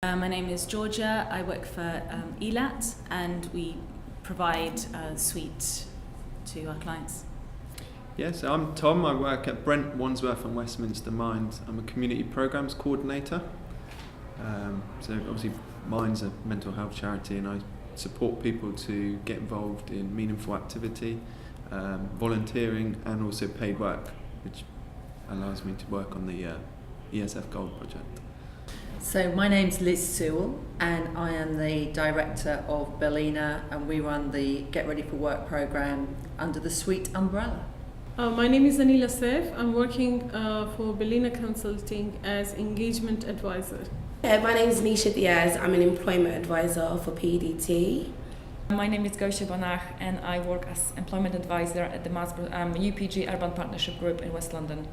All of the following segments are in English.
My name is Georgia. I work for ELAT, and we provide a suite to our clients. Yes, I'm Tom. I work at Brent, Wandsworth and Westminster Mines. I'm a community programs coordinator. So obviously Mines a mental health charity, and I support people to get involved in meaningful activity, volunteering and also paid work, which allows me to work on the ESF Gold project. So my name's Liz Sewell, and I am the director of Bellina, and we run the Get Ready for Work programme under the Sweet umbrella. My name is Anila Saif. I'm working for Bellina Consulting as engagement advisor. My name is Nisha Diaz. I'm an employment advisor for PDT. My name is Gosia Banach, and I work as employment advisor at the UPG Urban Partnership Group in West London.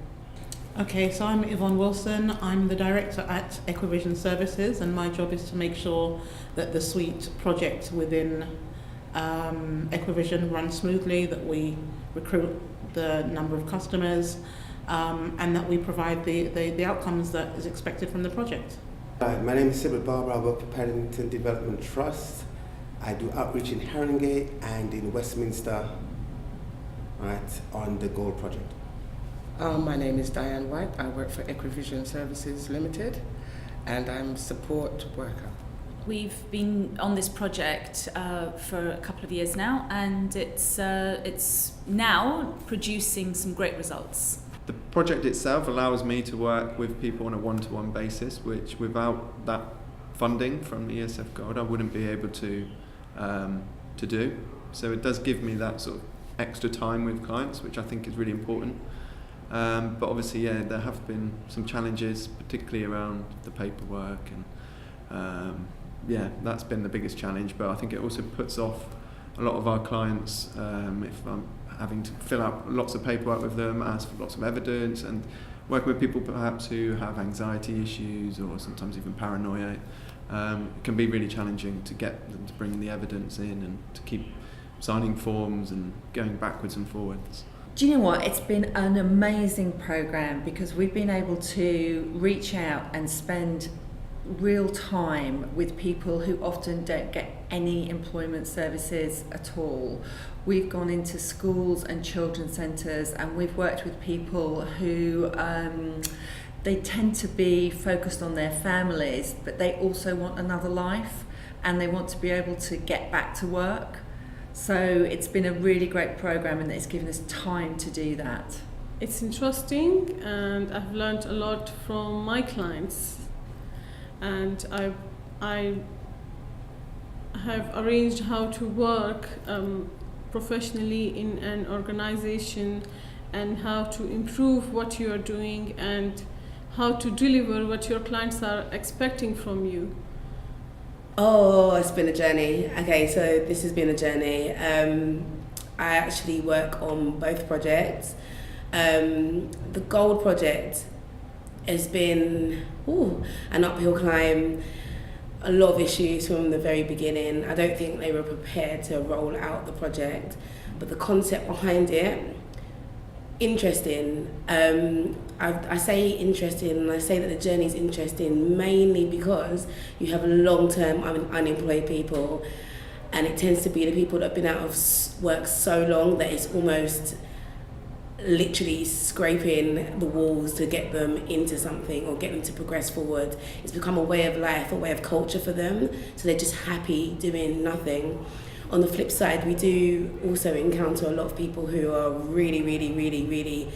Okay, so I'm Yvonne Wilson. I'm the director at Equivision Services, and my job is to make sure that the suite project within Equivision runs smoothly, that we recruit the number of customers, and that we provide the outcomes that is expected from the project. My name is Sybil Barber. I work for Paddington Development Trust. I do outreach in Haringey and in Westminster, right, on the Gold project. My name is Diane White. I work for Equivision Services Limited, and I'm a support worker. We've been on this project for a couple of years now, and it's now producing some great results. The project itself allows me to work with people on a one-to-one basis, which without that funding from ESF Gold I wouldn't be able to do. So it does give me that sort of extra time with clients, which I think is really important. But obviously, there have been some challenges, particularly around the paperwork, and that's been the biggest challenge. But I think it also puts off a lot of our clients if I'm having to fill out lots of paperwork with them, ask for lots of evidence, and working with people perhaps who have anxiety issues or sometimes even paranoia. It can be really challenging to get them to bring the evidence in and to keep signing forms and going backwards and forwards. Do you know what? It's been an amazing programme because we've been able to reach out and spend real time with people who often don't get any employment services at all. We've gone into schools and children's centres, and we've worked with people who they tend to be focused on their families, but they also want another life and they want to be able to get back to work. So it's been a really great programme, and it's given us time to do that. It's interesting, and I've learned a lot from my clients, and I have arranged how to work professionally in an organization, and how to improve what you are doing and how to deliver what your clients are expecting from you. Oh, it's been a journey. Okay, so this has been a journey. I actually work on both projects. The Gold project has been an uphill climb, a lot of issues from the very beginning. I don't think they were prepared to roll out the project, but the concept behind it, interesting. I say interesting, and I say that the journey is interesting mainly because you have long-term unemployed people, and it tends to be the people that have been out of work so long that it's almost literally scraping the walls to get them into something or get them to progress forward. It's become a way of life, a way of culture for them, so they're just happy doing nothing. On the flip side, we do also encounter a lot of people who are really, really, really, really,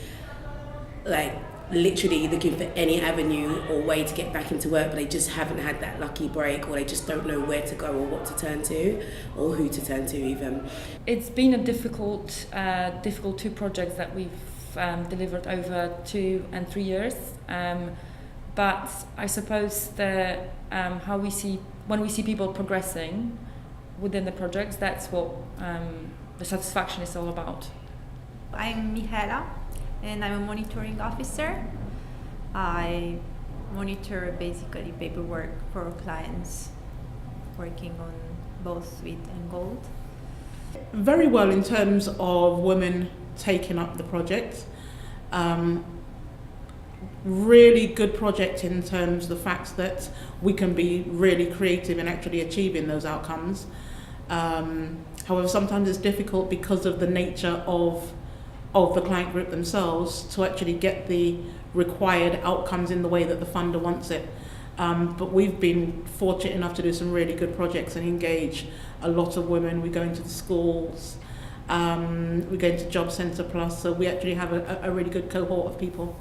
like, literally looking for any avenue or way to get back into work, but they just haven't had that lucky break, or they just don't know where to go or what to turn to or who to turn to even. It's been a difficult 2 projects that we've delivered over 2 and 3 years. But I suppose how we see, when we see people progressing within the projects, that's what the satisfaction is all about. I'm Mihaela, and I'm a monitoring officer. I monitor basically paperwork for clients working on both Sweet and Gold. Very well in terms of women taking up the project. really good project in terms of the fact that we can be really creative in actually achieving those outcomes. However, sometimes it's difficult because of the nature of the client group themselves to actually get the required outcomes in the way that the funder wants it. But we've been fortunate enough to do some really good projects and engage a lot of women. We go into the schools, we go into Job Centre Plus, so we actually have a really good cohort of people.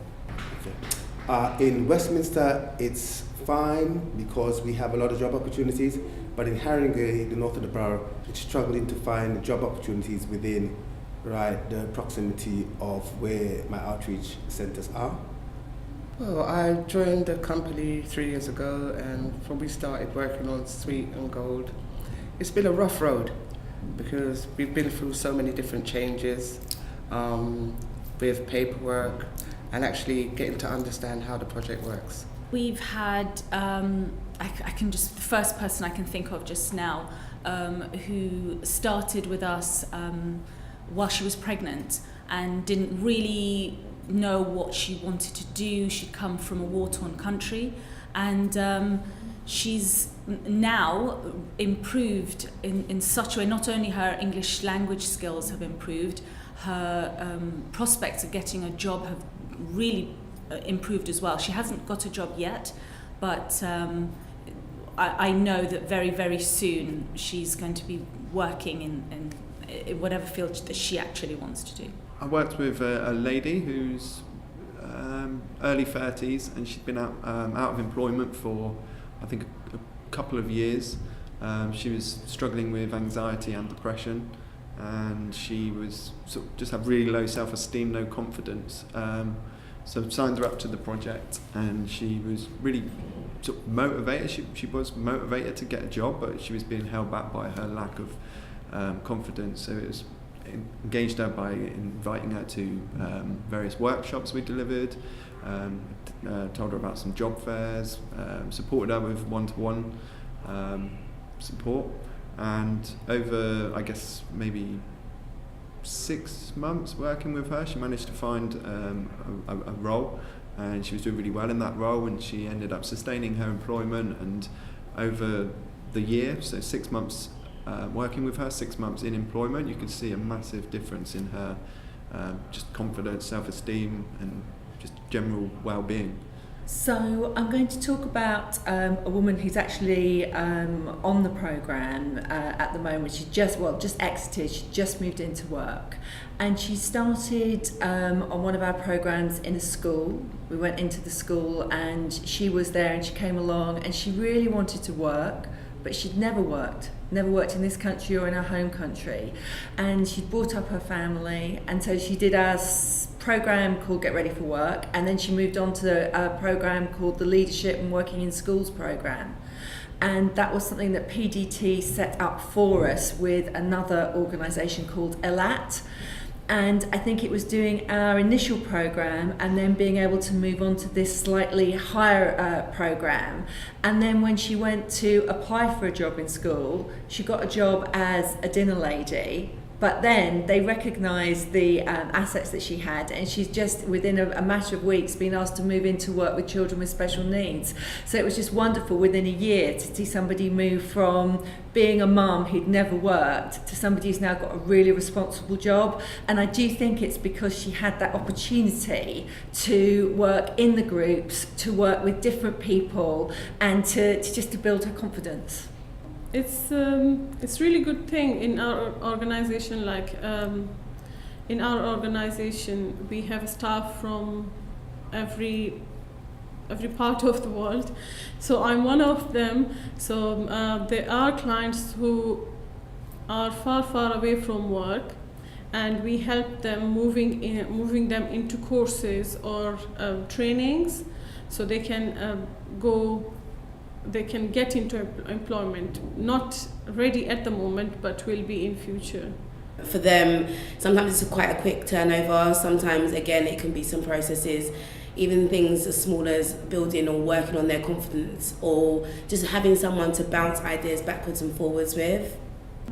Okay. In Westminster, it's fine because we have a lot of job opportunities, but in Haringey, the north of the borough, it's struggling to find job opportunities within the proximity of where my outreach centres are. Well, I joined the company 3 years ago, and when we started working on Sweet and Gold, it's been a rough road because we've been through so many different changes with paperwork and actually getting to understand how the project works. We've had, the first person I can think of just now, who started with us while she was pregnant and didn't really know what she wanted to do. She'd come from a war-torn country, and she's now improved in such a way. Not only her English language skills have improved, her prospects of getting a job have really improved as well. She hasn't got a job yet, but I know that very, very soon she's going to be working in whatever field that she actually wants to do. I worked with a lady who's early 30s, and she'd been out of employment for, I think, a couple of years. She was struggling with anxiety and depression, and she was sort of just had really low self-esteem, no confidence. So signed her up to the project, and she was really sort of motivated. She was motivated to get a job, but she was being held back by her lack of confidence. So it was engaged her by inviting her to various workshops we delivered, told her about some job fairs, supported her with one-to-one support, and over, I guess, maybe 6 months working with her, she managed to find a role, and she was doing really well in that role, and she ended up sustaining her employment. And over the year, so 6 months working with her, 6 months in employment, you could see a massive difference in her just confidence, self-esteem, and just general well-being. So I'm going to talk about a woman who's actually on the programme at the moment. She just exited, she just moved into work, and she started on one of our programmes in a school. We went into the school and she was there, and she came along, and she really wanted to work, but she'd never worked in this country or in her home country, and she'd brought up her family, and so she did our program called Get Ready for Work, and then she moved on to a program called the Leadership and Working in Schools program, and that was something that PDT set up for us with another organisation called ELAT. And I think it was doing our initial program and then being able to move on to this slightly higher program. And then when she went to apply for a job in school, she got a job as a dinner lady. But then they recognised the assets that she had, and she's just within a matter of weeks been asked to move into work with children with special needs. So it was just wonderful within a year to see somebody move from being a mum who'd never worked to somebody who's now got a really responsible job. And I do think it's because she had that opportunity to work in the groups, to work with different people, and to just to build her confidence. It's really good thing in our organization. In our organization, we have staff from every part of the world. So I'm one of them. So there are clients who are far away from work, and we help them moving them into courses or trainings, so they can they can get into employment, not ready at the moment, but will be in future. For them, sometimes it's quite a quick turnover. Sometimes, again, it can be some processes, even things as small as building or working on their confidence, or just having someone to bounce ideas backwards and forwards with.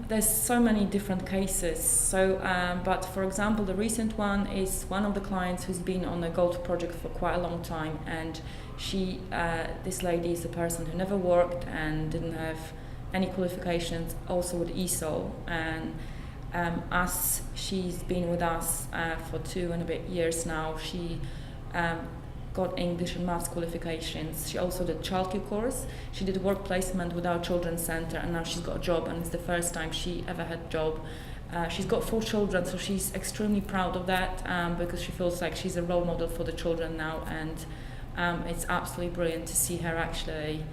There's so many different cases. So, but for example, the recent one is one of the clients who's been on a gold project for quite a long time, and she, this lady is a person who never worked and didn't have any qualifications, also with ESOL, and as she's been with us for 2 and a bit years now, she got English and Maths qualifications. She also did childcare course. She did work placement with our children's centre, and now she's got a job, and it's the first time she ever had a job. She's got 4 children, so she's extremely proud of that because she feels like she's a role model for the children now, and it's absolutely brilliant to see her actually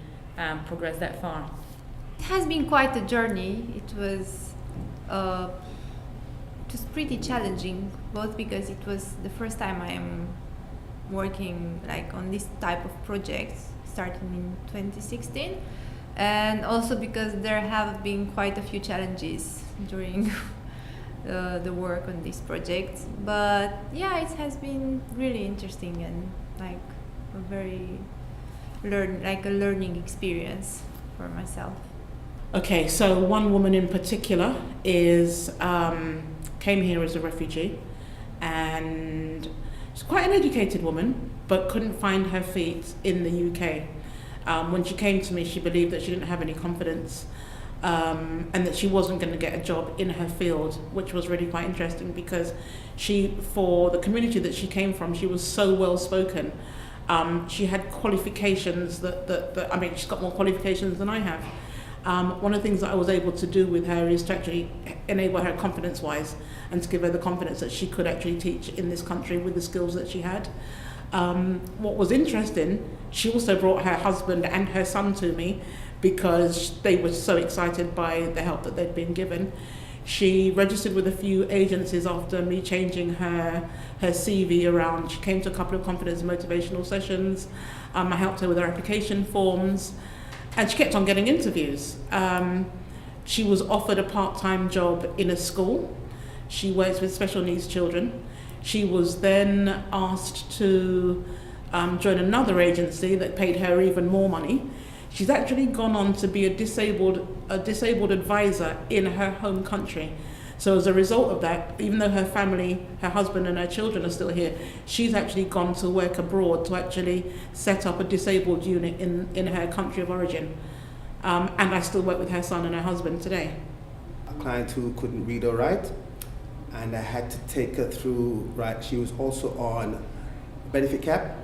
progress that far. It has been quite a journey. It was pretty challenging, both because it was the first time I am working like on this type of projects, starting in 2016, and also because there have been quite a few challenges during the work on this project. But yeah, it has been really interesting and like a very learning experience for myself. Okay, so one woman in particular is came here as a refugee, and she's quite an educated woman, but couldn't find her feet in the UK. When she came to me, she believed that she didn't have any confidence, and that she wasn't going to get a job in her field, which was really quite interesting because she, for the community that she came from, she was so well spoken. She had qualifications that I mean, she's got more qualifications than I have. One of the things that I was able to do with her is to actually enable her confidence-wise and to give her the confidence that she could actually teach in this country with the skills that she had. What was interesting, she also brought her husband and her son to me because they were so excited by the help that they'd been given. She registered with a few agencies after me changing her CV around. She came to a couple of confidence and motivational sessions. I helped her with her application forms. And she kept on getting interviews. She was offered a part-time job in a school. She works with special needs children. She was then asked to join another agency that paid her even more money. She's actually gone on to be a disabled advisor in her home country. So as a result of that, even though her family, her husband and her children are still here, she's actually gone to work abroad to actually set up a disabled unit in her country of origin. And I still work with her son and her husband today. A client who couldn't read or write, and I had to take her through, right, she was also on benefit cap.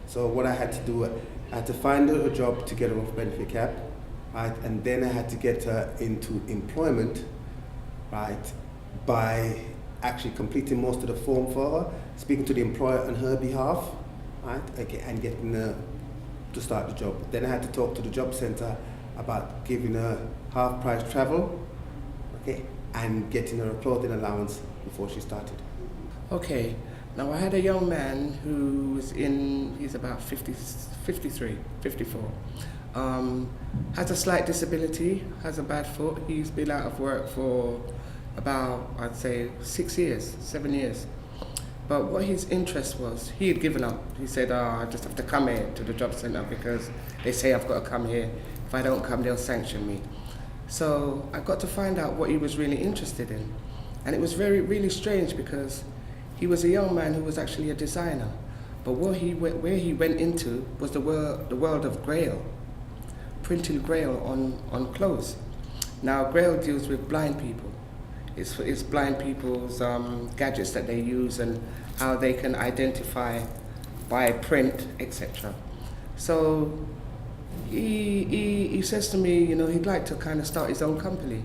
So what I had to do, I had to find her a job to get her off benefit cap, right, and then I had to get her into employment, right, by actually completing most of the form for her, speaking to the employer on her behalf, right, okay, and getting her to start the job. Then I had to talk to the job centre about giving her half-price travel, okay, and getting her a clothing allowance before she started. Okay, now I had a young man who was he's about 53, 54. Has a slight disability, has a bad foot. He's been out of work for about, I'd say, 7 years. But what his interest was, he had given up. He said, I just have to come here to the job centre because they say I've got to come here. If I don't come, they'll sanction me. So I got to find out what he was really interested in. And it was really strange because he was a young man who was actually a designer. But where he went into was the world of Grail, printing Grail on clothes. Now Grail deals with blind people. It's blind people's gadgets that they use and how they can identify by print, etc. So he says to me, you know, he'd like to kind of start his own company.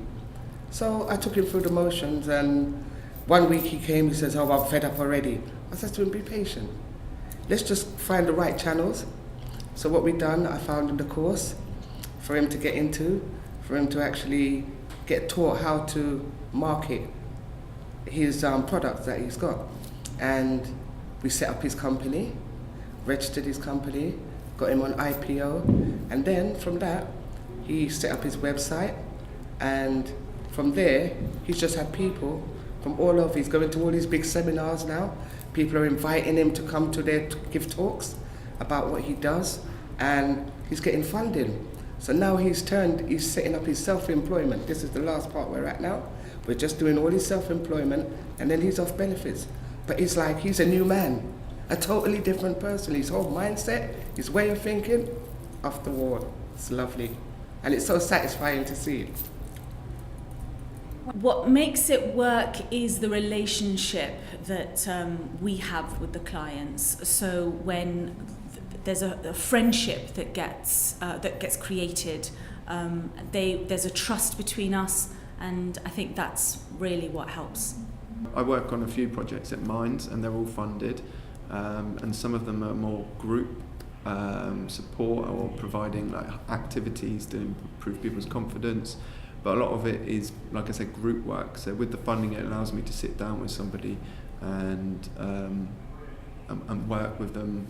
So I took him through the motions, and one week he came, he says, I'm fed up already. I said to him, be patient. Let's just find the right channels. So what we've done, I found the course for him to get into, for him to actually get taught how to market his products that he's got. And we set up his company, registered his company, got him on IPO, and then from that, he set up his website, and from there, he's just had people from all over. He's going to all these big seminars now. People are inviting him to come to give talks about what he does, and he's getting funding. So now he's setting up his self-employment. This is the last part we're at now. We're just doing all his self-employment, and then he's off benefits. But it's like he's a new man, a totally different person. His whole mindset, his way of thinking, off the wall. It's lovely. And it's so satisfying to see it. What makes it work is the relationship that we have with the clients. So when there's a friendship that gets created, there's a trust between us, and I think that's really what helps. I work on a few projects at Minds, and they're all funded, and some of them are more group support or providing like activities to improve people's confidence. But a lot of it is, like I said, group work. So with the funding, it allows me to sit down with somebody and work with them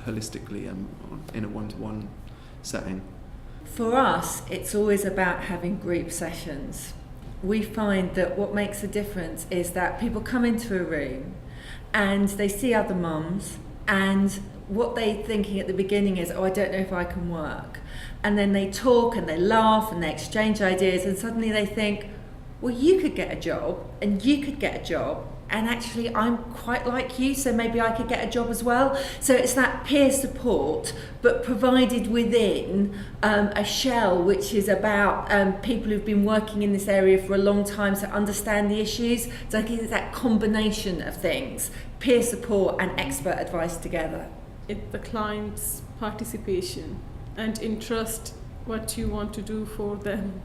holistically and in a one-to-one setting. For us, it's always about having group sessions. We find that what makes a difference is that people come into a room and they see other mums, and what they're thinking at the beginning is, oh, I don't know if I can work. And then they talk and they laugh and they exchange ideas, and suddenly they think, well, you could get a job and you could get a job, and actually I'm quite like you, so maybe I could get a job as well. So it's that peer support, but provided within a shell which is about people who've been working in this area for a long time, so understand the issues. So I think it's that combination of things, peer support and expert advice together. It's the client's participation and interest what you want to do for them.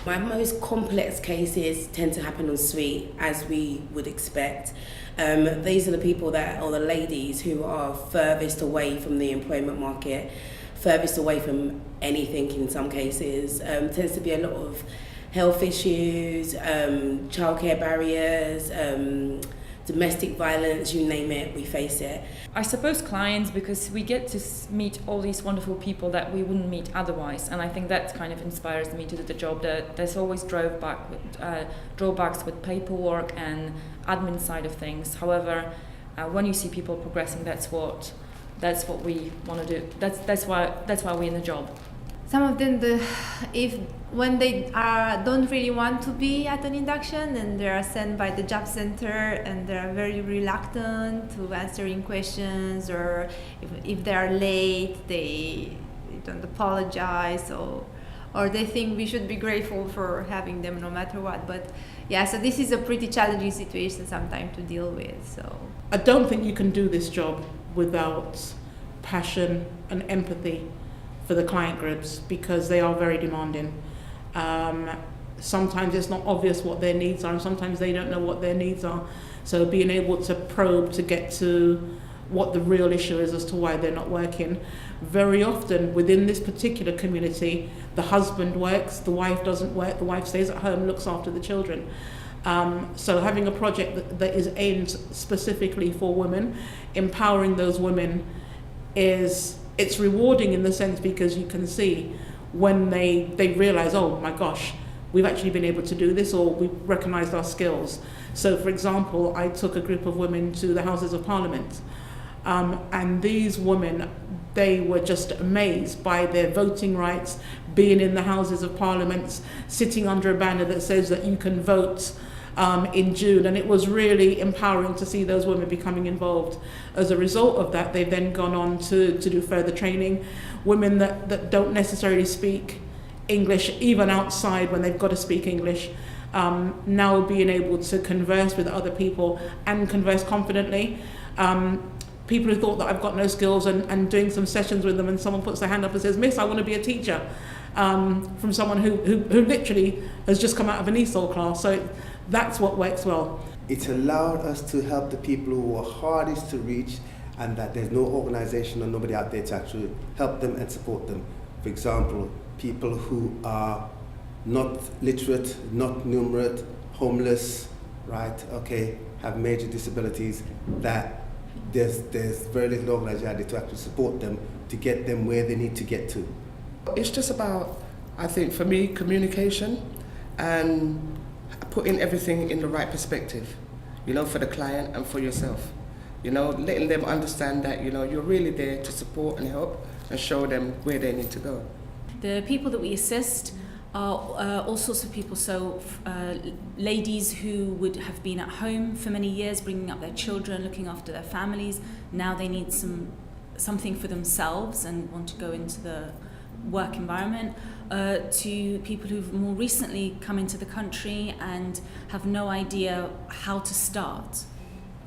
My most complex cases tend to happen on suite, as we would expect. These are the people or the ladies who are furthest away from the employment market, furthest away from anything in some cases. Tends to be a lot of health issues, childcare barriers, domestic violence, you name it, we face it. I suppose clients, because we get to meet all these wonderful people that we wouldn't meet otherwise, and I think that kind of inspires me to do the job. There's always drawbacks with paperwork and admin side of things. However, when you see people progressing, that's what we want to do. That's why we're in the job. Some of them, when they don't really want to be at an induction and they are sent by the job center and they are very reluctant to answering questions, or if they are late, they don't apologize, or they think we should be grateful for having them no matter what. But yeah, so this is a pretty challenging situation sometimes to deal with. So I don't think you can do this job without passion and empathy for the client groups, because they are very demanding. Sometimes it's not obvious what their needs are, and sometimes they don't know what their needs are. So being able to probe to get to what the real issue is as to why they're not working. Very often within this particular community, the husband works, the wife doesn't work, the wife stays at home, looks after the children. So having a project that is aimed specifically for women, empowering those women, it's rewarding in the sense because you can see when they realize, oh my gosh, we've actually been able to do this, or we've recognized our skills. So for example, I took a group of women to the Houses of Parliament, and these women, they were just amazed by their voting rights, being in the Houses of Parliament, sitting under a banner that says that you can vote in June, and it was really empowering to see those women becoming involved. As a result of that, they've then gone on to do further training. Women that don't necessarily speak English, even outside when they've got to speak English, now being able to converse with other people and converse confidently. People who thought that I've got no skills, and doing some sessions with them, and someone puts their hand up and says, "Miss, I want to be a teacher," from someone who literally has just come out of an ESOL class. So that's what works well. It's allowed us to help the people who are hardest to reach, and that there's no organisation or nobody out there to actually help them and support them. For example, people who are not literate, not numerate, homeless, right? Okay, have major disabilities. That there's very little organisation out there to actually support them to get them where they need to get to. It's just about, I think for me, communication and putting everything in the right perspective, for the client and for yourself. Letting them understand that, you're really there to support and help and show them where they need to go. The people that we assist are all sorts of people. So ladies who would have been at home for many years, bringing up their children, looking after their families. Now they need something for themselves and want to go into the work environment. To people who've more recently come into the country and have no idea how to start.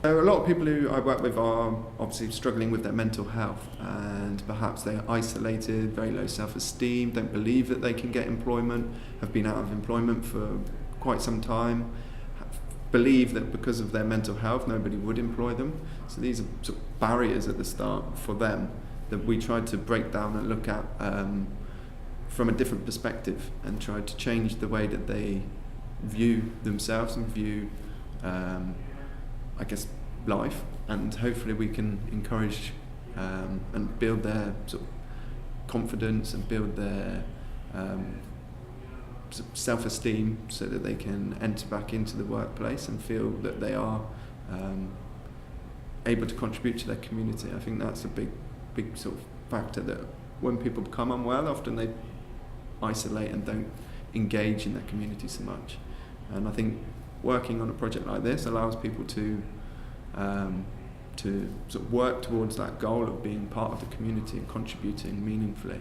There are a lot of people who I work with are obviously struggling with their mental health, and perhaps they're isolated, very low self-esteem, don't believe that they can get employment, have been out of employment for quite some time, believe that because of their mental health nobody would employ them. So these are sort of barriers at the start for them that we tried to break down and look at from a different perspective, and try to change the way that they view themselves and view I guess life, and hopefully we can encourage and build their sort of confidence and build their self-esteem so that they can enter back into the workplace and feel that they are able to contribute to their community. I think that's a big sort of factor, that when people become unwell, often they isolate and don't engage in their community so much. And I think working on a project like this allows people to sort of work towards that goal of being part of the community and contributing meaningfully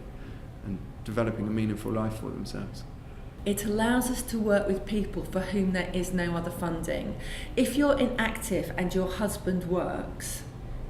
and developing a meaningful life for themselves. It allows us to work with people for whom there is no other funding. If you're inactive and your husband works,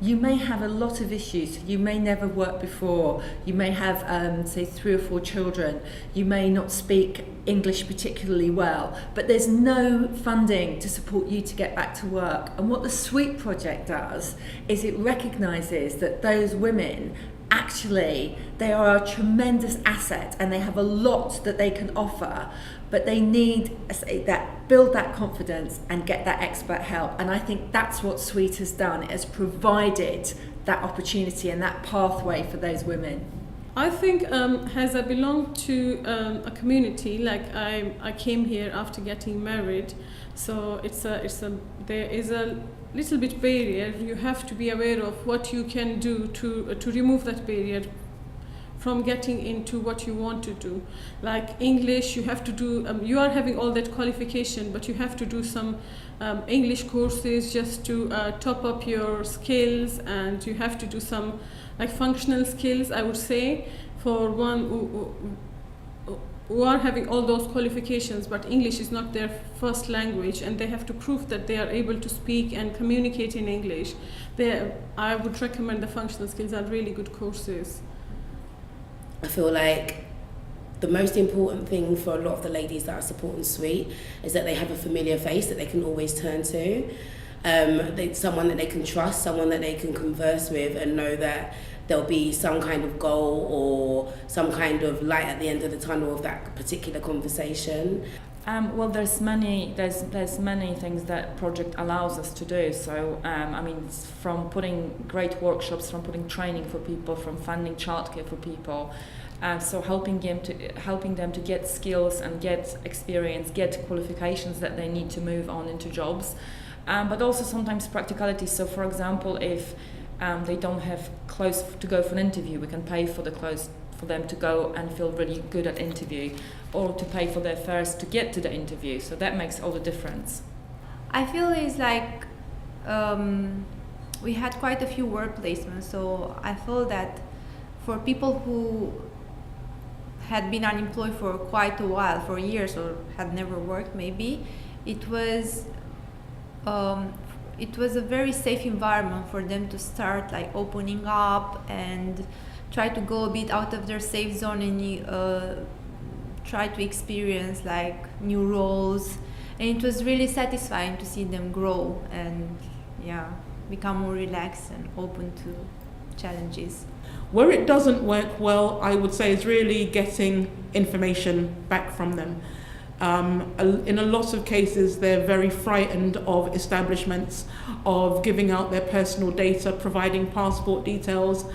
you may have a lot of issues. You may never work before. You may have, say, 3 or 4 children. You may not speak English particularly well, but there's no funding to support you to get back to work. And what the Sweet Project does is it recognises that those women, actually, they are a tremendous asset and they have a lot that they can offer, but they need build that confidence and get that expert help. And I think that's what Sweet has done. It has provided that opportunity and that pathway for those women. I think as I belong to a community, like I came here after getting married, so there is a little bit barrier. You have to be aware of what you can do to remove that barrier from getting into what you want to do. Like English, you have to do, you are having all that qualification, but you have to do some English courses just to top up your skills, and you have to do some like functional skills, I would say, for one who are having all those qualifications, but English is not their first language, and they have to prove that they are able to speak and communicate in English. I would recommend the functional skills are really good courses. I feel like the most important thing for a lot of the ladies that are supporting Sweet is that they have a familiar face that they can always turn to. Someone that they can trust, someone that they can converse with and know that there'll be some kind of goal or some kind of light at the end of the tunnel of that particular conversation. Well, there's many things that project allows us to do. So, I mean, from putting great workshops, from putting training for people, from funding childcare for people, so helping them to get skills and get experience, get qualifications that they need to move on into jobs, but also sometimes practicalities. So, for example, if they don't have clothes to go for an interview, we can pay for the clothes for them to go and feel really good at interview, or to pay for their fares to get to the interview. So that makes all the difference. I feel it's like we had quite a few work placements, so I feel that for people who had been unemployed for quite a while, for years, or had never worked maybe, it was a very safe environment for them to start like opening up and try to go a bit out of their safe zone and try to experience like new roles. And it was really satisfying to see them grow and become more relaxed and open to challenges. Where it doesn't work well, I would say, is really getting information back from them. In a lot of cases, they're very frightened of establishments, of giving out their personal data, providing passport details,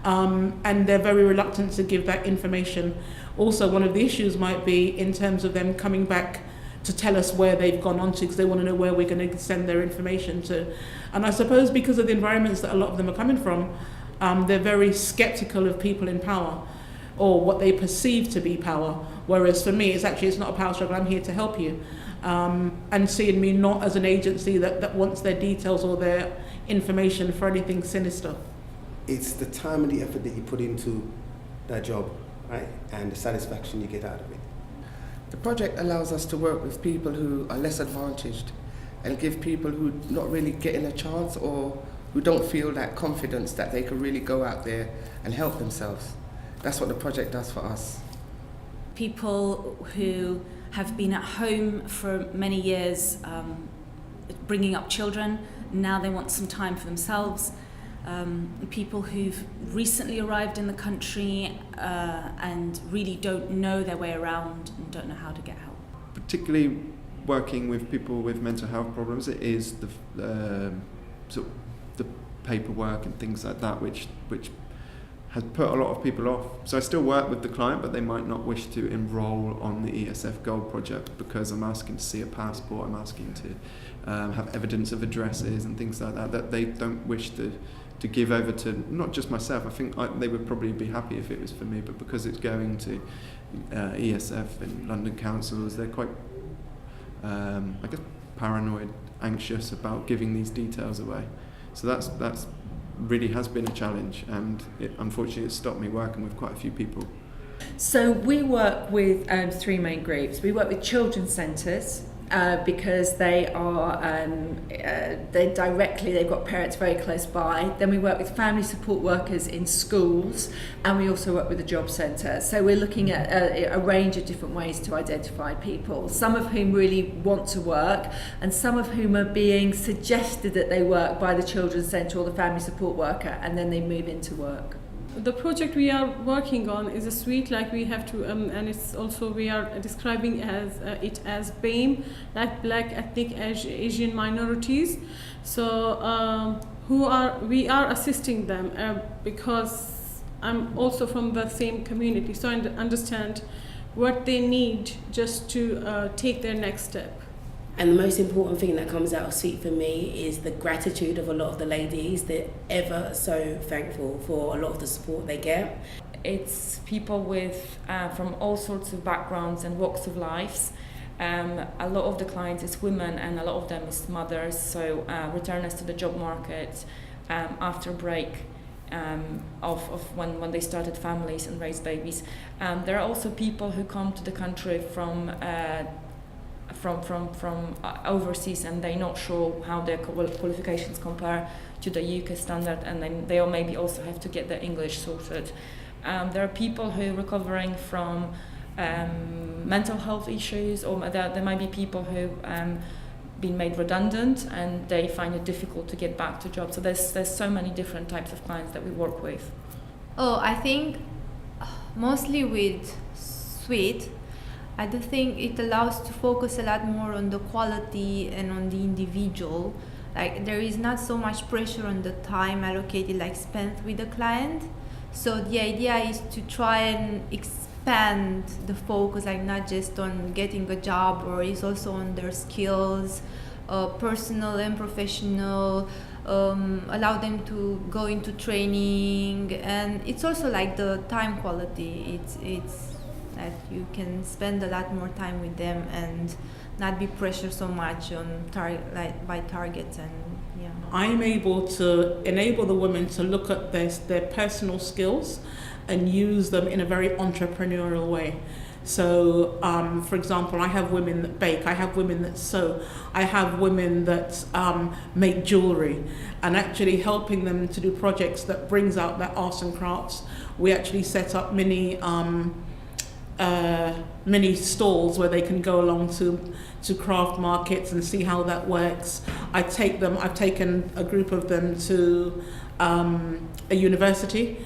and they're very reluctant to give that information. Also, one of the issues might be in terms of them coming back to tell us where they've gone on to, because they want to know where we're going to send their information to. And I suppose because of the environments that a lot of them are coming from, they're very skeptical of people in power, or what they perceive to be power. Whereas for me, it's not a power struggle. I'm here to help you, and seeing me not as an agency that wants their details or their information for anything sinister. It's the time and the effort that you put into that job, right, and the satisfaction you get out of it. The project allows us to work with people who are less advantaged and give people who are not really getting a chance or who don't feel that confidence that they can really go out there and help themselves. That's what the project does for us. People who have been at home for many years, bringing up children, now they want some time for themselves. People who've recently arrived in the country and really don't know their way around and don't know how to get help. Particularly working with people with mental health problems, it is the sort of the paperwork and things like that which has put a lot of people off. So I still work with the client, but they might not wish to enrol on the ESF Gold project because I'm asking to see a passport, I'm asking to have evidence of addresses and things like that they don't wish to give over to not just myself. I think they would probably be happy if it was for me, but because it's going to ESF and London councils, they're quite, I guess, paranoid, anxious about giving these details away. So that's really has been a challenge, and unfortunately it's stopped me working with quite a few people. So we work with 3 main groups. We work with children's centres because they've got parents very close by. Then we work with family support workers in schools, and we also work with the job centre. So we're looking at a range of different ways to identify people, some of whom really want to work and some of whom are being suggested that they work by the children's centre or the family support worker, and then they move into work. The project we are working on is a suite, like we have to, and it's also we are describing it as BAME, like Black Ethnic Asian Minorities. So we are assisting them because I'm also from the same community, so I understand what they need just to take their next step. And the most important thing that comes out of Sweet for me is the gratitude of a lot of the ladies. They're ever so thankful for a lot of the support they get. It's people with from all sorts of backgrounds and walks of lives. A lot of the clients is women, and a lot of them is mothers, so returners to the job market after break of when they started families and raised babies. There are also people who come to the country from overseas, and they're not sure how their qualifications compare to the UK standard, and then they maybe also have to get their English sorted. There are people who are recovering from mental health issues, or there might be people who been made redundant and they find it difficult to get back to jobs. So there's so many different types of clients that we work with. Oh, I think mostly with Sweet, I do think it allows to focus a lot more on the quality and on the individual. Like, there is not so much pressure on the time allocated, like spent with the client. So the idea is to try and expand the focus, like not just on getting a job, or is also on their skills, personal and professional, allow them to go into training. And it's also like the time quality. It's that you can spend a lot more time with them and not be pressured so much on by targets. And yeah, I'm able to enable the women to look at their personal skills and use them in a very entrepreneurial way. So, for example, I have women that bake, I have women that sew, I have women that make jewellery, and actually helping them to do projects that brings out their arts and crafts. We actually set up mini stalls where they can go along to craft markets and see how that works. I've taken a group of them to a university.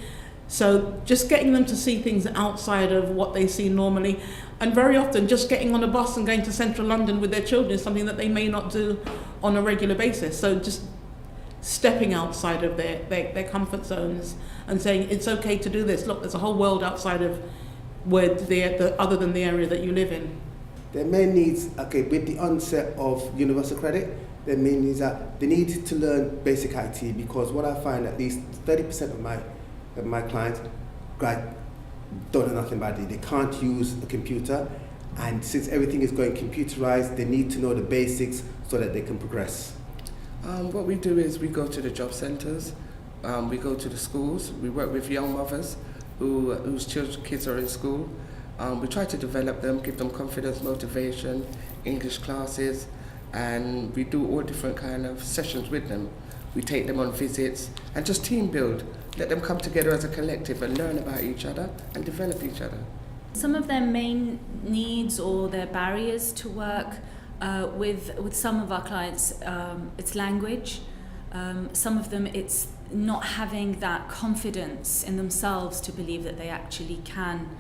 So just getting them to see things outside of what they see normally, and very often just getting on a bus and going to central London with their children is something that they may not do on a regular basis. So just stepping outside of their comfort zones and saying it's okay to do this. Look, there's a whole world outside of other than the area that you live in. Their main needs, with the onset of universal credit, their main needs are they need to learn basic IT, because what I find, at least 30% of my clients don't know nothing about it. They can't use a computer, and since everything is going computerized, they need to know the basics so that they can progress. What we do is we go to the job centres, we go to the schools, we work with young mothers whose kids are in school. We try to develop them, give them confidence, motivation, English classes, and we do all different kind of sessions with them. We take them on visits and just team build, let them come together as a collective and learn about each other and develop each other. Some of their main needs or their barriers to work with some of our clients, it's language. Some of them, it's not having that confidence in themselves to believe that they actually can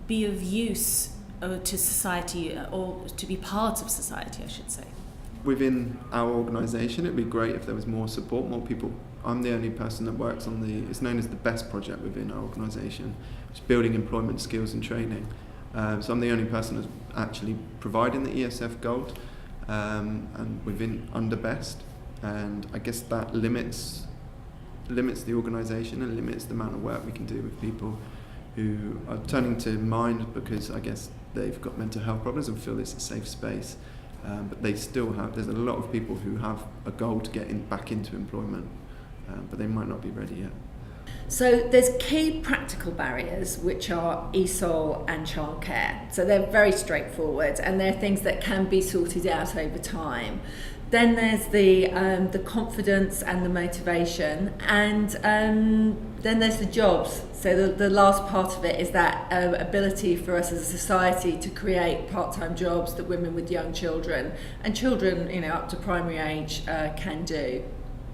be of use to society or to be part of society, I should say. Within our organisation, it'd be great if there was more support, more people. I'm the only person that works on it's known as the BEST project within our organisation, which is building employment skills and training. So I'm the only person that's actually providing the ESF Gold and under BEST, and I guess that limits the organisation and limits the amount of work we can do with people who are turning to Mind because I guess they've got mental health problems and feel it's a safe space. But there's a lot of people who have a goal to get back into employment, but they might not be ready yet. So there's key practical barriers, which are ESOL and childcare. So they're very straightforward, and they're things that can be sorted out over time. Then there's the confidence and the motivation, and then there's the jobs. So the last part of it is that ability for us as a society to create part-time jobs that women with young children and children, up to primary age can do.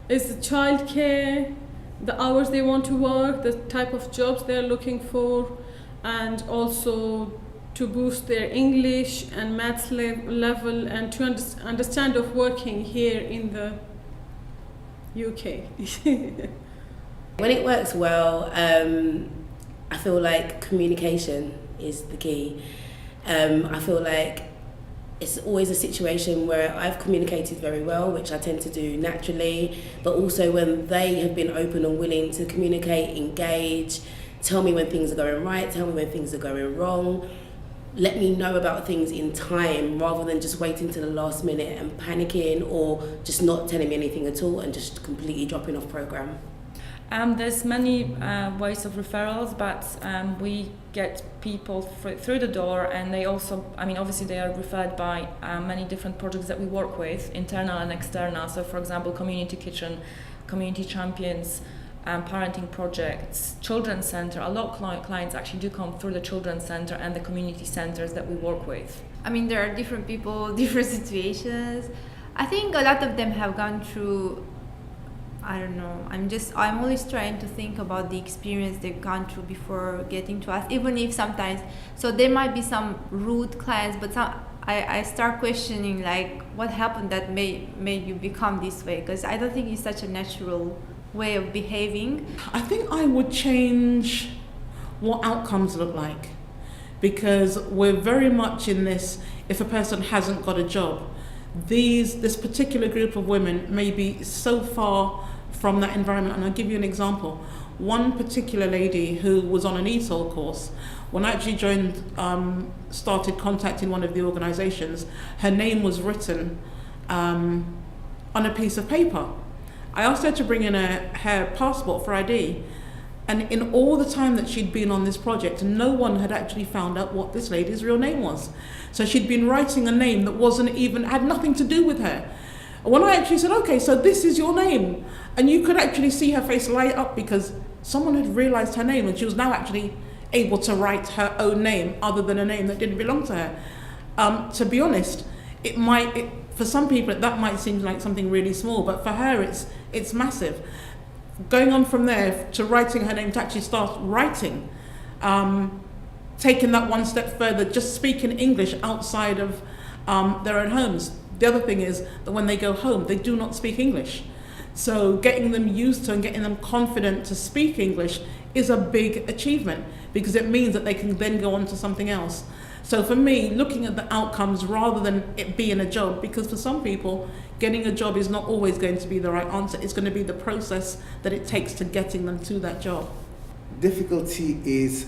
Is the childcare, the hours they want to work, the type of jobs they're looking for, and also to boost their English and maths level and to understand of working here in the UK. When it works well, I feel like communication is the key. I feel like it's always a situation where I've communicated very well, which I tend to do naturally, but also when they have been open and willing to communicate, engage, tell me when things are going right, tell me when things are going wrong, let me know about things in time rather than just waiting to the last minute and panicking or just not telling me anything at all and just completely dropping off program. There's many ways of referrals, but we get people through the door, and they also, obviously they are referred by many different projects that we work with, internal and external. So for example, Community Kitchen, Community Champions, parenting projects, Children's Centre. A lot of clients actually do come through the Children's Centre and the community centres that we work with. There are different people, different situations. I think a lot of them have gone through, I don't know, I'm always trying to think about the experience they've gone through before getting to us, even if sometimes, so there might be some rude clients, but I start questioning like what happened that made you become this way, because I don't think it's such a natural way of behaving. I think I would change what outcomes look like, because we're very much in this, if a person hasn't got a job, this particular group of women may be so far from that environment. And I'll give you an example. One particular lady who was on an ESOL course, when I actually started contacting one of the organisations, her name was written on a piece of paper. I asked her to bring in her passport for ID, and in all the time that she'd been on this project, no one had actually found out what this lady's real name was. So she'd been writing a name that had nothing to do with her. When I actually said, okay, so this is your name, and you could actually see her face light up because someone had realised her name, and she was now actually able to write her own name other than a name that didn't belong to her. To be honest, for some people that might seem like something really small, but for her it's massive. Going on from there to writing her name, to actually start writing, taking that one step further, just speaking English outside of their own homes. The other thing is that when they go home, they do not speak English. So getting them used to and getting them confident to speak English is a big achievement, because it means that they can then go on to something else. So for me, looking at the outcomes rather than it being a job, because for some people, getting a job is not always going to be the right answer. It's going to be the process that it takes to getting them to that job. Difficulty is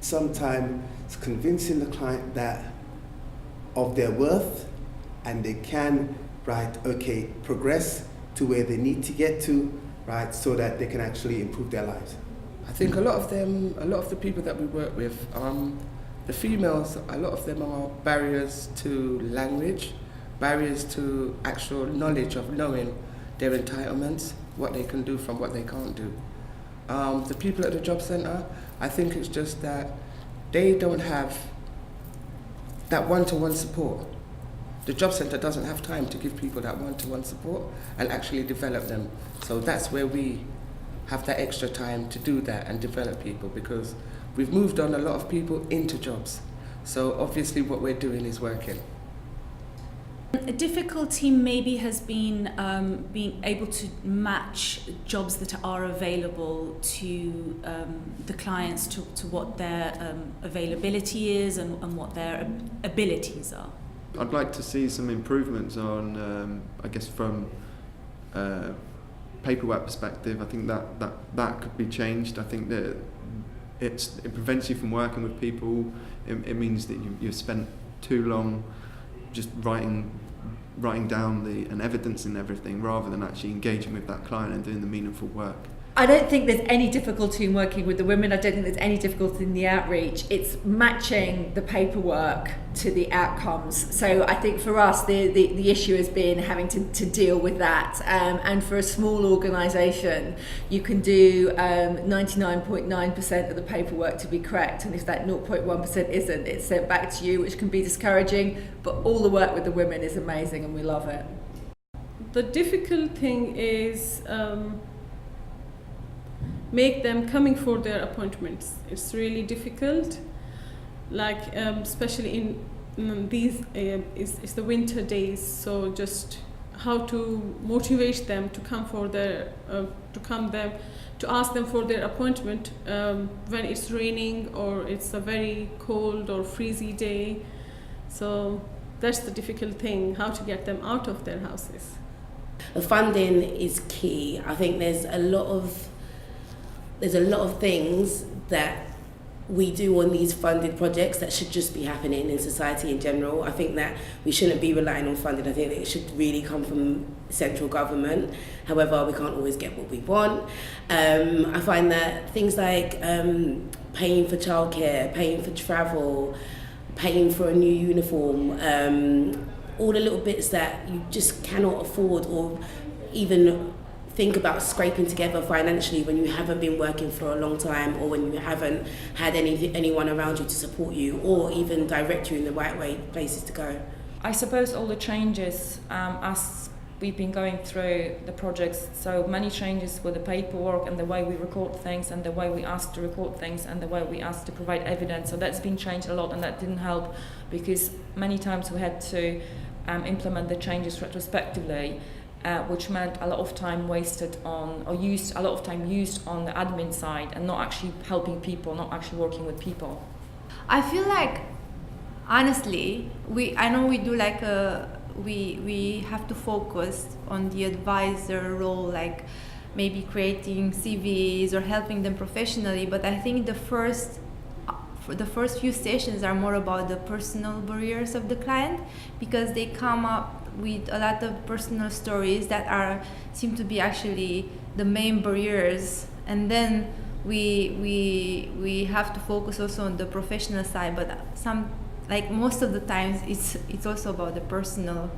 sometimes convincing the client that of their worth, and they can, right, okay, progress to where they need to get to, right, so that they can actually improve their lives. I think a lot of the people that we work with, the females, a lot of them are barriers to language, barriers to actual knowledge of knowing their entitlements, what they can do from what they can't do. The people at the job centre, I think it's just that they don't have that one-to-one support. The job centre doesn't have time to give people that one-to-one support and actually develop them. So that's where we have that extra time to do that and develop people, because we've moved on a lot of people into jobs. So obviously what we're doing is working. A difficulty maybe has been being able to match jobs that are available to the clients, to what their availability is and what their abilities are. I'd like to see some improvements on, I guess, from paperwork perspective. I think that could be changed. I think that it prevents you from working with people. It means that you've spent too long just writing down and evidencing everything rather than actually engaging with that client and doing the meaningful work. I don't think there's any difficulty in working with the women. I don't think there's any difficulty in the outreach. It's matching the paperwork to the outcomes. So I think for us, the issue has been having to deal with that. And for a small organisation, you can do 99.9% of the paperwork to be correct. And if that 0.1% isn't, it's sent back to you, which can be discouraging. But all the work with the women is amazing and we love it. The difficult thing is make them coming for their appointments. It's really difficult, like especially in these it's the winter days, so just how to motivate them to come for their to ask them for their appointment when it's raining or it's a very cold or freezy day. So that's the difficult thing, how to get them out of their houses. The funding is key. I think there's a lot of things that we do on these funded projects that should just be happening in society in general. I think that we shouldn't be relying on funding. I think that it should really come from central government. However, we can't always get what we want. I find that things like paying for childcare, paying for travel, paying for a new uniform, all the little bits that you just cannot afford or even think about scraping together financially when you haven't been working for a long time or when you haven't had anyone around you to support you or even direct you in the right way, places to go. I suppose all the changes as we've been going through the projects, so many changes with the paperwork and the way we record things and the way we ask to record things and the way we ask to provide evidence. So that's been changed a lot, and that didn't help because many times we had to implement the changes retrospectively, which meant a lot of time wasted on, or used on the admin side and not actually helping people, not actually working with people. I feel like, honestly, I know we do like we have to focus on the advisor role, like maybe creating CVs or helping them professionally, but I think the first few sessions are more about the personal barriers of the client, because they come up with a lot of personal stories that seem to be actually the main barriers, and then we have to focus also on the professional side, but most of the times it's also about the personal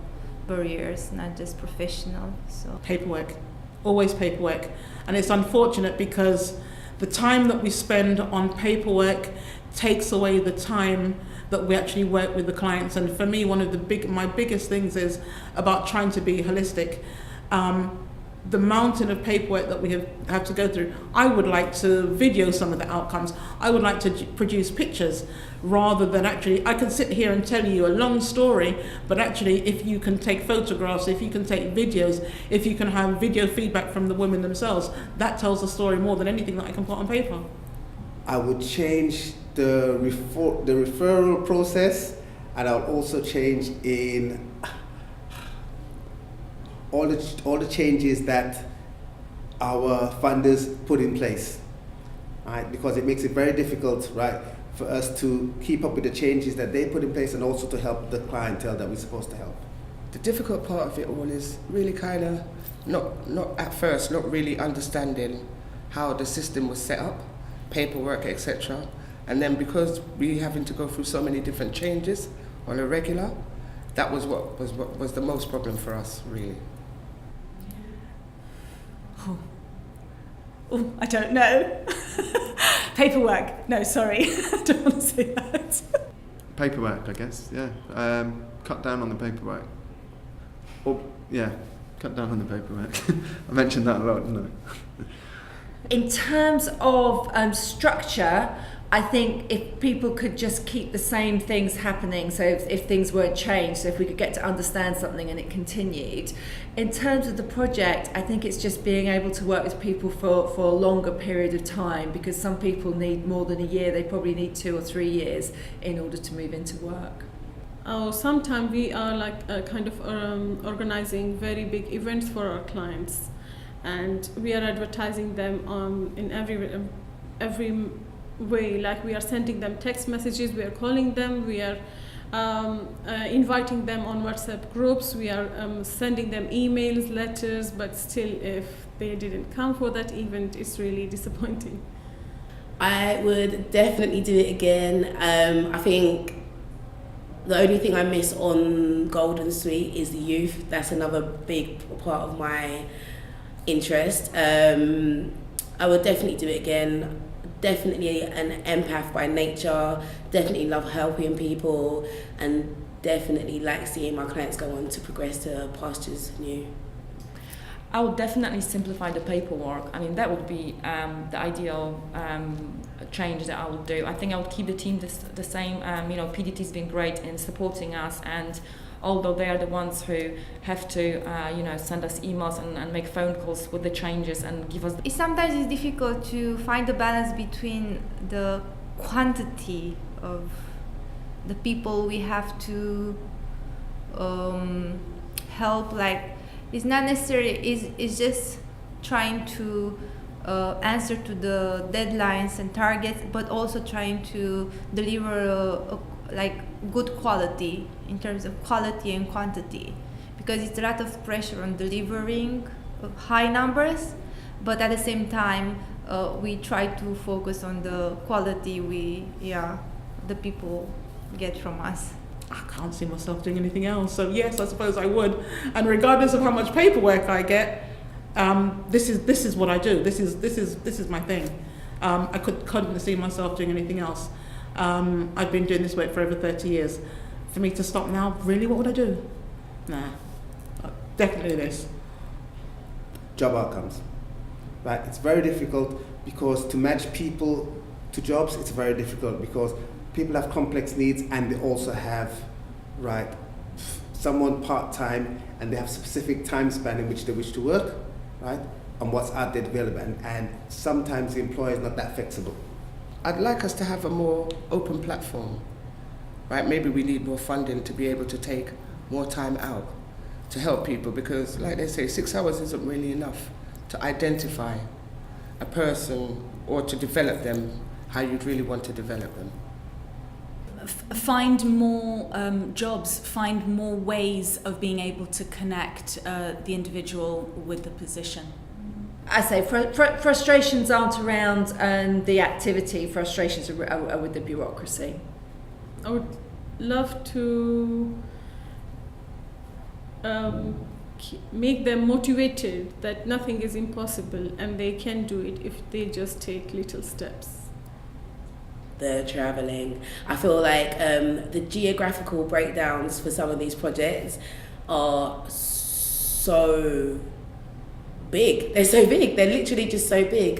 barriers, not just professional. So paperwork, always paperwork, and it's unfortunate because the time that we spend on paperwork takes away the time that we actually work with the clients. And for me, one of my biggest things is about trying to be holistic. The mountain of paperwork that we have to go through, I would like to video some of the outcomes. I would like to produce pictures rather than actually, I can sit here and tell you a long story, but actually if you can take photographs, if you can take videos, if you can have video feedback from the women themselves, that tells the story more than anything that I can put on paper. I would change the referral process, and I'll also change in all the changes that our funders put in place, right? Because it makes it very difficult, right, for us to keep up with the changes that they put in place and also to help the clientele that we're supposed to help. The difficult part of it all is really kind of not at first, not really understanding how the system was set up, paperwork, etc. And then because we having to go through so many different changes on a regular, that was what was the most problem for us, really. Oh, I don't know. Paperwork. No, sorry. I don't want to say that. Paperwork, I guess, yeah. Cut down on the paperwork. Or, yeah, cut down on the paperwork. I mentioned that a lot, didn't I? In terms of structure, I think if people could just keep the same things happening, so if things weren't changed, so if we could get to understand something and it continued. In terms of the project, I think it's just being able to work with people for a longer period of time, because some people need more than a year, they probably need 2 or 3 years in order to move into work. Sometimes we are organizing very big events for our clients, and we are advertising them in every way. Like, we are sending them text messages, we are calling them, we are inviting them on WhatsApp groups, we are sending them emails, letters, but still if they didn't come for that event, it's really disappointing. I would definitely do it again. I think the only thing I miss on Golden Suite is the youth. That's another big part of my interest. I would definitely do it again. Definitely an empath by nature, definitely love helping people, and definitely like seeing my clients go on to progress to pastures new. I would definitely simplify the paperwork. I mean, that would be the ideal change that I would do. I think I would keep the team the same. PDT's been great in supporting us, and although they are the ones who have to, send us emails and make phone calls with the changes and give us. Sometimes it's difficult to find a balance between the quantity of the people we have to help. Like, it's not necessarily, it's just trying to answer to the deadlines and targets, but also trying to deliver good quality in terms of quality and quantity, because it's a lot of pressure on delivering high numbers, but at the same time we try to focus on the quality the people get from us. I can't see myself doing anything else, so yes, I suppose I would. And regardless of how much paperwork I get, this is what I do. This is my thing. I couldn't see myself doing anything else. I've been doing this work for over 30 years. For me to stop now, really, what would I do? Nah, definitely this. Job outcomes, right? It's very difficult because to match people to jobs, it's very difficult because people have complex needs and they also have, right, someone part-time and they have specific time span in which they wish to work, right, and what's out there available, and sometimes the employer is not that flexible. I'd like us to have a more open platform, right? Maybe we need more funding to be able to take more time out to help people, because like they say, 6 hours isn't really enough to identify a person or to develop them how you'd really want to develop them. Find more jobs, find more ways of being able to connect the individual with the position. I say frustrations aren't around the activity, frustrations are with the bureaucracy. I would love to make them motivated that nothing is impossible and they can do it if they just take little steps. The travelling. I feel like the geographical breakdowns for some of these projects are so big. They're so big. They're literally just so big.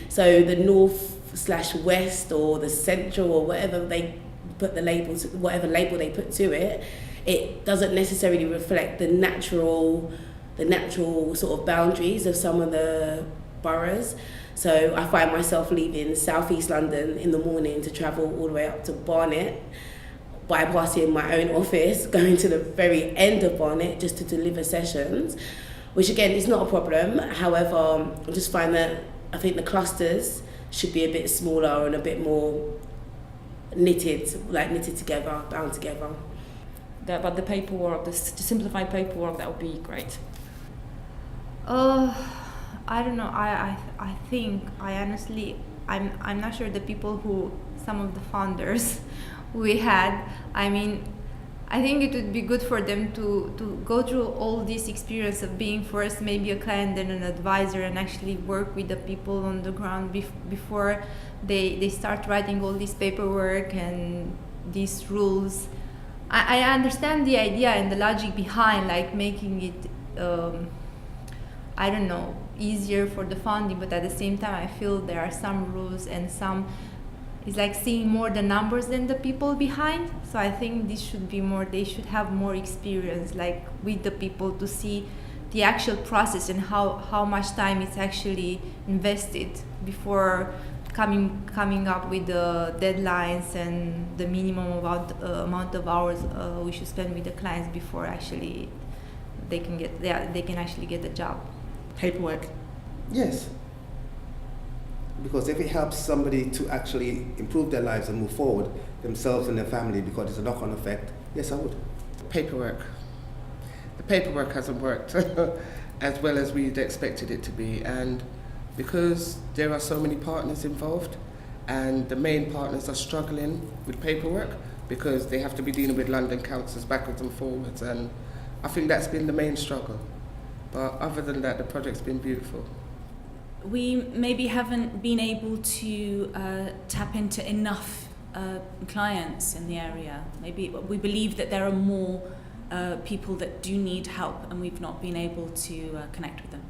So the north/west or the central or whatever they put the labels, whatever label they put to it, it doesn't necessarily reflect the natural sort of boundaries of some of the boroughs. So I find myself leaving southeast London in the morning to travel all the way up to Barnet, bypassing my own office, going to the very end of Barnet just to deliver sessions, which again is not a problem. However, I just find that I think the clusters should be a bit smaller and a bit more knitted together, bound together. But the paperwork, the simplified paperwork, that would be great. I don't know. I think I honestly I'm not sure the people who some of the founders we had. I mean, I think it would be good for them to go through all this experience of being first maybe a client then an advisor and actually work with the people on the ground before they start writing all this paperwork and these rules. I understand the idea and the logic behind like making it I don't know, easier for the funding, but at the same time I feel there are some rules and some it's like seeing more the numbers than the people behind. So I think this should be more, they should have more experience like with the people to see the actual process and how much time it's actually invested before coming up with the deadlines and the minimum amount of hours we should spend with the clients before actually they can actually get the job. Paperwork. Yes. Because if it helps somebody to actually improve their lives and move forward, themselves and their family, because it's a knock-on effect, yes, I would. Paperwork. The paperwork hasn't worked as well as we'd expected it to be, and because there are so many partners involved and the main partners are struggling with paperwork because they have to be dealing with London councils backwards and forwards, and I think that's been the main struggle. But other than that, the project's been beautiful. We maybe haven't been able to tap into enough clients in the area. Maybe we believe that there are more people that do need help and we've not been able to connect with them.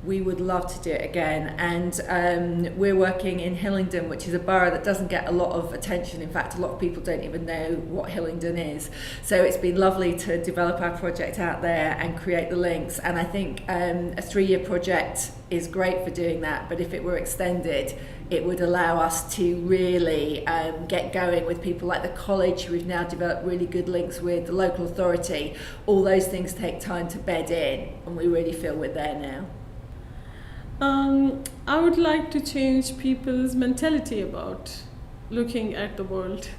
We would love to do it again, and we're working in Hillingdon, which is a borough that doesn't get a lot of attention. In fact, a lot of people don't even know what Hillingdon is. So it's been lovely to develop our project out there and create the links, and I think a 3-year project is great for doing that, but if it were extended, it would allow us to really get going with people like the college, who we've now developed really good links with, the local authority. All those things take time to bed in, and we really feel we're there now. I would like to change people's mentality about looking at the world.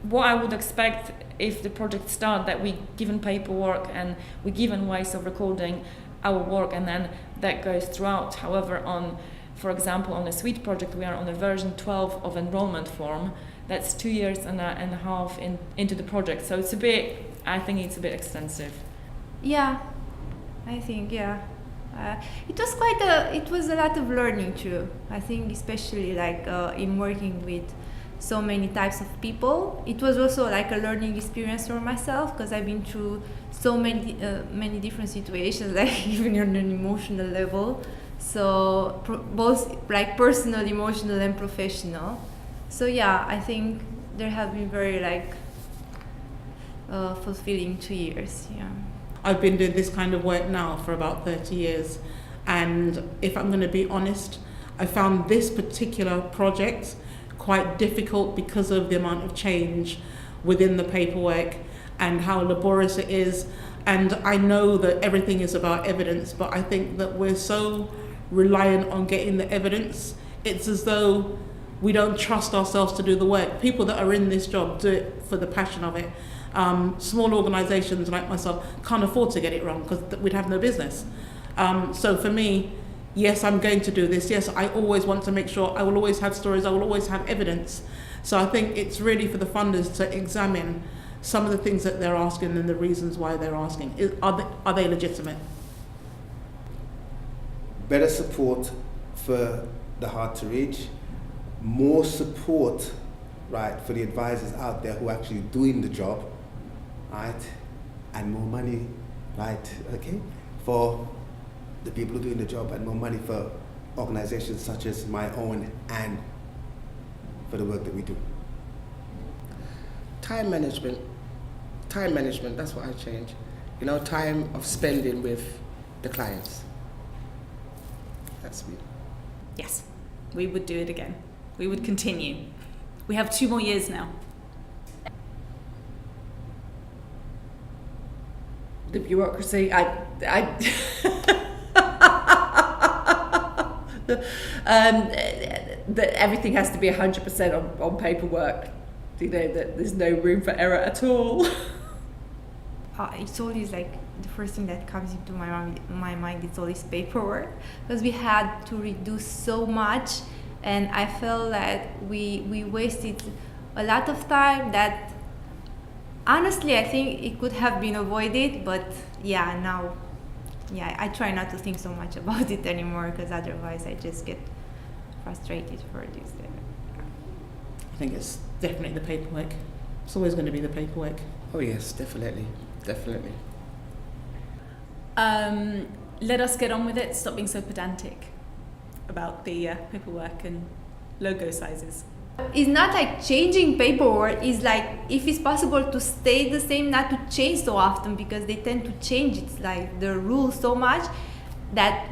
What I would expect if the project starts, that we given paperwork and we given ways of recording our work, and then that goes throughout. However, for example, on the Suite project, we are on the version 12 of enrollment form. That's 2 years and a half into the project. So I think it's a bit extensive. Yeah, I think, yeah. It was a lot of learning too. I think especially like in working with so many types of people. It was also like a learning experience for myself because I've been through so many different situations, like even on an emotional level. So both like personal, emotional, and professional. So yeah, I think there have been very like fulfilling 2 years. Yeah. I've been doing this kind of work now for about 30 years, and if I'm going to be honest, I found this particular project quite difficult because of the amount of change within the paperwork and how laborious it is. And I know that everything is about evidence, but I think that we're so reliant on getting the evidence, it's as though we don't trust ourselves to do the work. People that are in this job do it for the passion of it. Small organisations like myself can't afford to get it wrong because we'd have no business. So for me, yes, I'm going to do this. Yes, I always want to make sure I will always have stories, I will always have evidence. So I think it's really for the funders to examine some of the things that they're asking and the reasons why they're asking. Are they legitimate? Better support for the hard to reach, more support, right, for the advisors out there who are actually doing the job, right, and more money, right, okay, for the people who are doing the job, and more money for organizations such as my own and for the work that we do. Time management, that's what I change. You know, time of spending with the clients. That's me. Yes, we would do it again. We would continue. We have 2 more years now. The bureaucracy, that everything has to be 100% on paperwork. You know, that there's no room for error at all. It's always like the first thing that comes into my mind is always paperwork, because we had to reduce so much, and I felt that we wasted a lot of time that honestly I think it could have been avoided. But now I try not to think so much about it anymore, because otherwise I just get frustrated for this. I think it's definitely the paperwork. It's always going to be the paperwork. Oh yes, definitely. Let us get on with it. Stop being so pedantic about the paperwork and logo sizes. It's not like changing paperwork. It's like, if it's possible to stay the same, not to change so often, because they tend to change. It's like the rules so much that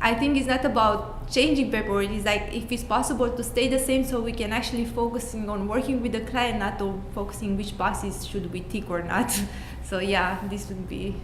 I think it's not about changing paperwork. It's like, if it's possible to stay the same, so we can actually focusing on working with the client, not on focusing which boxes should we tick or not. So this would be